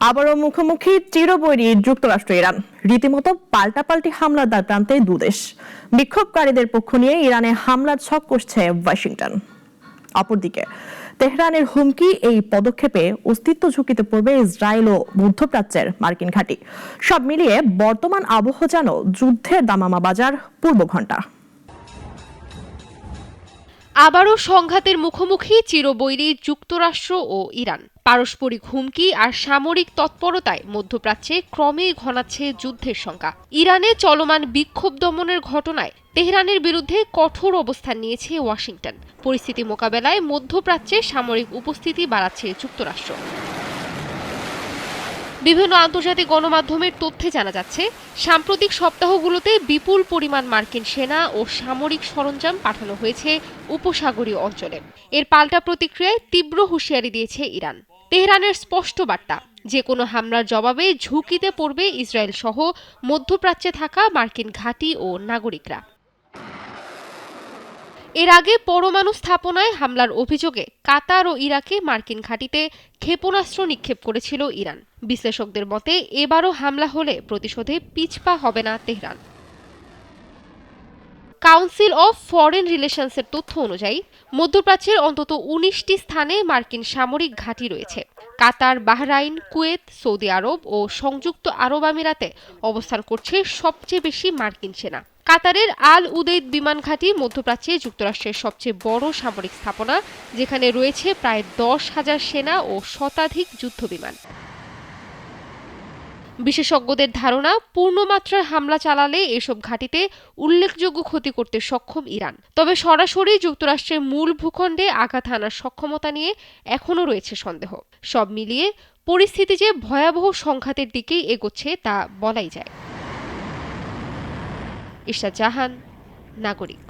আবারও মুখোমুখি চিরবৈরী যুক্তরাষ্ট্র ইরান। রীতিমতো পাল্টাপাল্টি হামলার দাঁড় টানতে দুদেশ। বিক্ষোভকারীদের পক্ষ নিয়ে ইরানে হামলার ছক কষছে ওয়াশিংটন। অপরদিকে তেহরানের হুমকি, এই পদক্ষেপে অস্তিত্ব ঝুঁকিতে পড়বে ইসরায়েল ও মধ্যপ্রাচ্যের মার্কিন ঘাঁটি। সব মিলিয়ে বর্তমান আবহ যেন যুদ্ধের দামামা বাজার পূর্বঘণ্টা। আবারও সংঘাতের মুখোমুখি চিরবৈরী যুক্তরাষ্ট্র ও ইরান। পারস্পরিক হুমকি আর সামরিক তৎপরতায় মধ্যপ্রাচ্যে ক্রমেই ঘনাচ্ছে যুদ্ধের শঙ্কা। ইরানে চলমান বিক্ষোভ দমনের ঘটনায় তেহরানের বিরুদ্ধে কঠোর অবস্থান নিয়েছে ওয়াশিংটন। পরিস্থিতি মোকাবেলায় মধ্যপ্রাচ্যে সামরিক উপস্থিতি বাড়াচ্ছে যুক্তরাষ্ট্র। বিভিন্ন আন্তর্জাতিক গণমাধ্যমের তথ্যে জানা যাচ্ছে, সাম্প্রতিক সপ্তাহগুলোতে বিপুল পরিমাণ মার্কিন সেনা ও সামরিক সরঞ্জাম পাঠানো হয়েছে উপসাগরীয় অঞ্চলে। এর পাল্টা প্রতিক্রিয়ায় তীব্র হুঁশিয়ারি দিয়েছে ইরান। তেহরানের স্পষ্ট বার্তা, যে কোনো হামলার জবাবে ঝুঁকিতে পড়বে ইসরায়েল সহ মধ্যপ্রাচ্যে থাকা মার্কিন ঘাঁটি ও নাগরিকরা। এর আগে পরমাণু স্থাপনায় হামলার অভিযোগে কাতার ও ইরাকে মার্কিন ঘাঁটিতে ক্ষেপণাস্ত্র নিক্ষেপ করেছিল ইরান। বিশ্লেষকদের মতে এবারও হামলা হলে প্রতিশোধে পিছপা হবে না তেহরান। কাউন্সিল অফ ফরেন রিলেশনসের তথ্য অনুযায়ী মধ্যপ্রাচ্যের অন্তত ১৯টি স্থানে মার্কিন সামরিক ঘাঁটি রয়েছে। কাতার, বাহরাইন, কুয়েত, সৌদি আরব ও সংযুক্ত আরব আমিরাতে অবস্থান করছে সবচেয়ে বেশি মার্কিন সেনা। কাতারের আল উদেইদ বিমান ঘাঁটি মধ্যপ্রাচ্যে যুক্তরাষ্ট্রের সবচেয়ে বড় সামরিক স্থাপনা, যেখানে রয়েছে প্রায় ১০,০০০ সেনা ও শতাধিক যুদ্ধবিমান। বিশেষজ্ঞদের ধারণা, পূর্ণমাত্রায় হামলা চালালে এসব ঘাঁটিতে উল্লেখযোগ্য ক্ষতি করতে সক্ষম ইরান। তবে সরাসরি যুক্তরাষ্ট্রের মূল ভূখণ্ডে আঘাত হানার সক্ষমতা নিয়ে এখনও রয়েছে সন্দেহ। সব মিলিয়ে পরিস্থিতি যে ভয়াবহ সংঘাতের দিকেই এগোচ্ছে তা বলাই যায়। ইশরাত জাহান, নাগরিক।